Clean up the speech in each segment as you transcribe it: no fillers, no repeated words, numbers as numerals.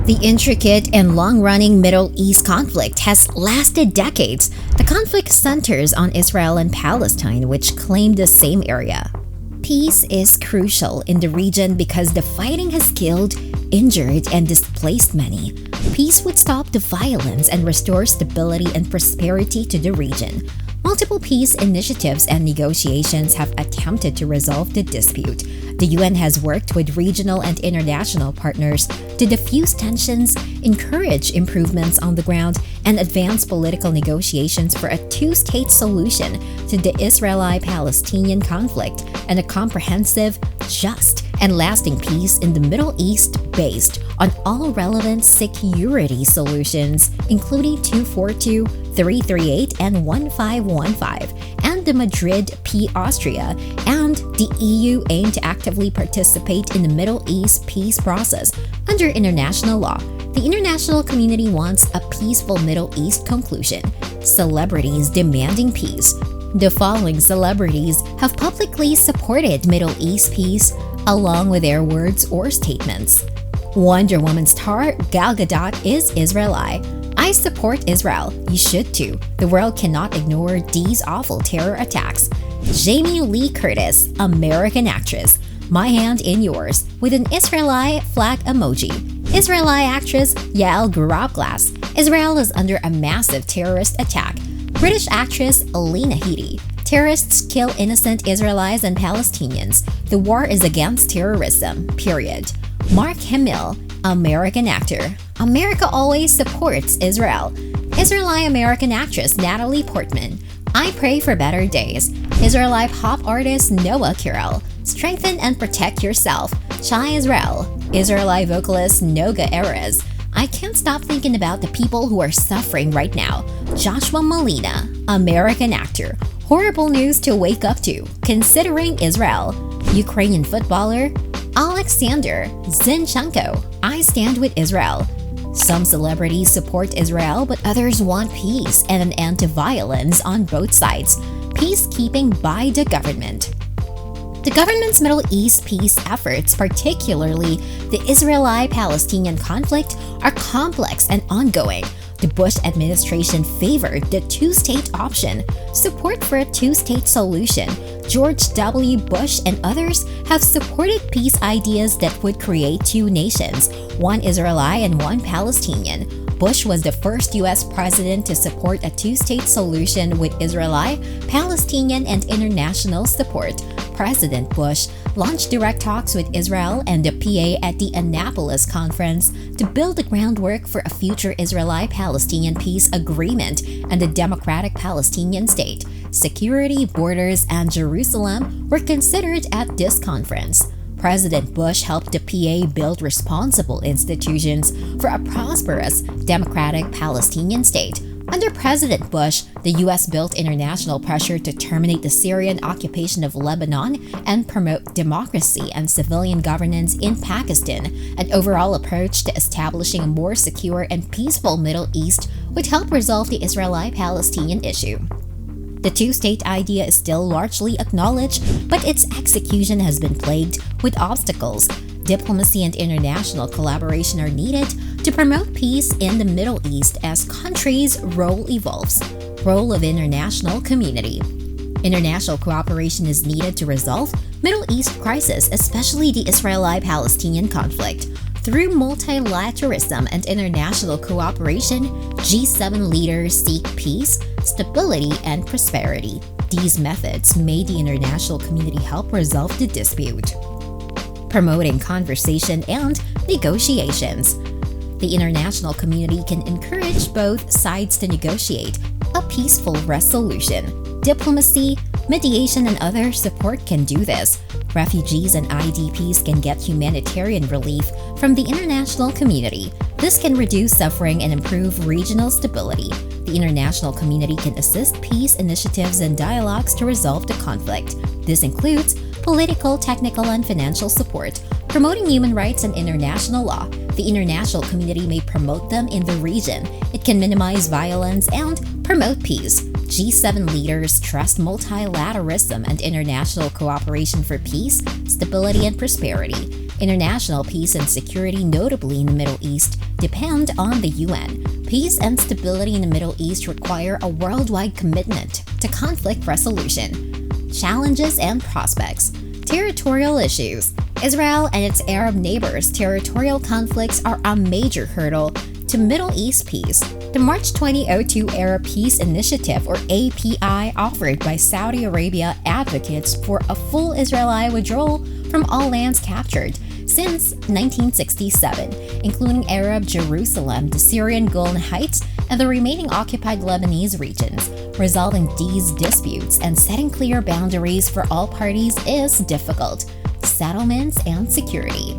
The intricate and long-running Middle East conflict has lasted decades. The conflict centers on Israel and Palestine, which claim the same area. Peace is crucial in the region because the fighting has killed, injured, and displaced many. Peace would stop the violence and restore stability and prosperity to the region. Multiple peace initiatives and negotiations have attempted to resolve the dispute. The UN has worked with regional and international partners to diffuse tensions, encourage improvements on the ground, and advance political negotiations for a two-state solution to the Israeli-Palestinian conflict and a comprehensive, just, and lasting peace in the Middle East based on all relevant security solutions, including 242, 338, and 1515, and the Madrid P. Austria, and the EU aim to actively participate in the Middle East peace process under international law. The international community wants a peaceful Middle East conclusion. Celebrities demanding peace. The following celebrities have publicly supported Middle East peace along with their words or statements. Wonder Woman star Gal Gadot is Israeli. I support Israel. You should too. The world cannot ignore these awful terror attacks. Jamie Lee Curtis, American actress. My hand in yours, with an Israeli flag emoji. Israeli actress Yael Grobglas. Israel is under a massive terrorist attack. British actress Alina Headey. Terrorists kill innocent Israelis and Palestinians. The war is against terrorism, period. Mark Hamill, American actor. America always supports Israel. Israeli-American actress Natalie Portman. I pray for better days. Israeli pop artist Noah Kirel. Strengthen and protect yourself. Chai Israel. Israeli vocalist Noga Erez. I can't stop thinking about the people who are suffering right now. Joshua Malina, American actor. Horrible news to wake up to, considering Israel. Ukrainian footballer Alexander Zinchenko. I stand with Israel. Some celebrities support Israel, but others want peace and an end to violence on both sides. Peacekeeping by the government. The government's Middle East peace efforts, particularly the Israeli-Palestinian conflict, are complex and ongoing. The Bush administration favored the two-state option. Support for a two-state solution. George W. Bush and others have supported peace ideas that would create two nations, one Israeli and one Palestinian. Bush was the first U.S. president to support a two-state solution with Israeli, Palestinian, and international support. President Bush launched direct talks with Israel and the PA at the Annapolis Conference to build the groundwork for a future Israeli-Palestinian peace agreement and a democratic Palestinian state. Security, borders, and Jerusalem were considered at this conference. President Bush helped the PA build responsible institutions for a prosperous, democratic Palestinian state. Under President Bush, the U.S. built international pressure to terminate the Syrian occupation of Lebanon and promote democracy and civilian governance in Pakistan. An overall approach to establishing a more secure and peaceful Middle East would help resolve the Israeli-Palestinian issue. The two-state idea is still largely acknowledged, but its execution has been plagued with obstacles. Diplomacy and international collaboration are needed to promote peace in the Middle East as countries' role evolves. Role of international community. International cooperation is needed to resolve Middle East crisis, especially the Israeli-Palestinian conflict. Through multilateralism and international cooperation, G7 leaders seek peace, stability, and prosperity. These methods made the international community help resolve the dispute. Promoting conversation and negotiations. The international community can encourage both sides to negotiate a peaceful resolution. Diplomacy, mediation, and other support can do this. Refugees and IDPs can get humanitarian relief from the international community. This can reduce suffering and improve regional stability. The international community can assist peace initiatives and dialogues to resolve the conflict. This includes political, technical, and financial support, promoting human rights and international law. The international community may promote them in the region. It can minimize violence and promote peace. G7 leaders trust multilateralism and international cooperation for peace, stability, and prosperity. International peace and security, notably in the Middle East, depend on the UN. Peace and stability in the Middle East require a worldwide commitment to conflict resolution. Challenges and prospects. Territorial issues. Israel and its Arab neighbors' territorial conflicts are a major hurdle to Middle East peace. The March 2002 Arab Peace Initiative, or API, offered by Saudi Arabia, advocates for a full Israeli withdrawal from all lands captured since 1967, including Arab Jerusalem, the Syrian Golan Heights, and the remaining occupied Lebanese regions. Resolving these disputes and setting clear boundaries for all parties is difficult. Settlements and security.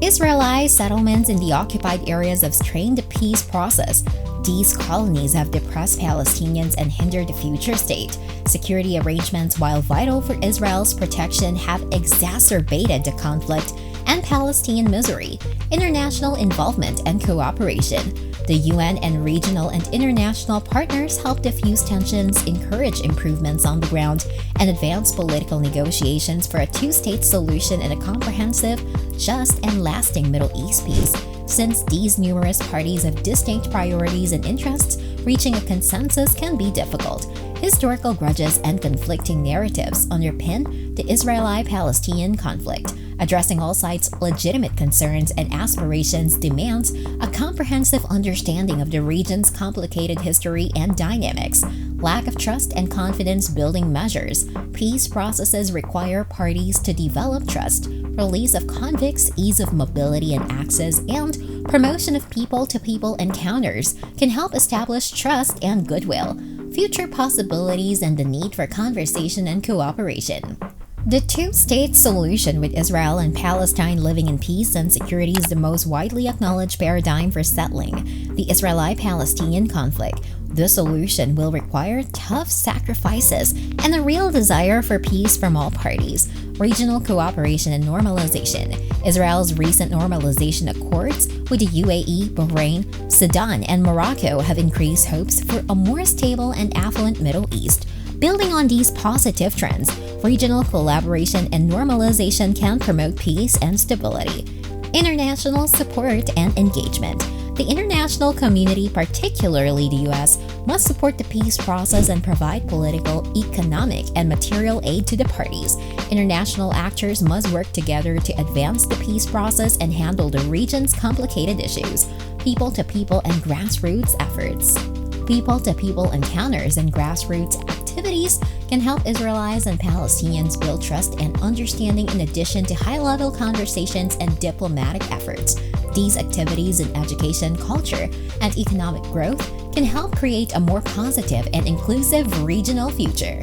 Israeli settlements in the occupied areas have strained the peace process. These colonies have depressed Palestinians and hindered the future state. Security arrangements, while vital for Israel's protection, have exacerbated the conflict and Palestinian misery. International involvement and cooperation. The UN and regional and international partners help diffuse tensions, encourage improvements on the ground, and advance political negotiations for a two-state solution and a comprehensive, just, and lasting Middle East peace. Since these numerous parties have distinct priorities and interests, reaching a consensus can be difficult. Historical grudges and conflicting narratives underpin the Israeli-Palestinian conflict. Addressing all sides' legitimate concerns and aspirations demands a comprehensive understanding of the region's complicated history and dynamics. Lack of trust and confidence building measures. Peace processes require parties to develop trust. Release of convicts, ease of mobility and access, and promotion of people-to-people encounters can help establish trust and goodwill. Future possibilities and the need for conversation and cooperation. The two-state solution, with Israel and Palestine living in peace and security, is the most widely acknowledged paradigm for settling the Israeli-Palestinian conflict. The solution will require tough sacrifices and a real desire for peace from all parties. Regional cooperation and normalization. Israel's recent normalization accords with the UAE, Bahrain, Sudan, and Morocco have increased hopes for a more stable and affluent Middle East. Building on these positive trends, regional collaboration and normalization can promote peace and stability. International support and engagement. The international community, particularly the US, must support the peace process and provide political, economic, and material aid to the parties. International actors must work together to advance the peace process and handle the region's complicated issues. People-to-people and grassroots efforts. People-to-people encounters and grassroots activities can help Israelis and Palestinians build trust and understanding, in addition to high-level conversations and diplomatic efforts. These activities in education, culture, and economic growth can help create a more positive and inclusive regional future.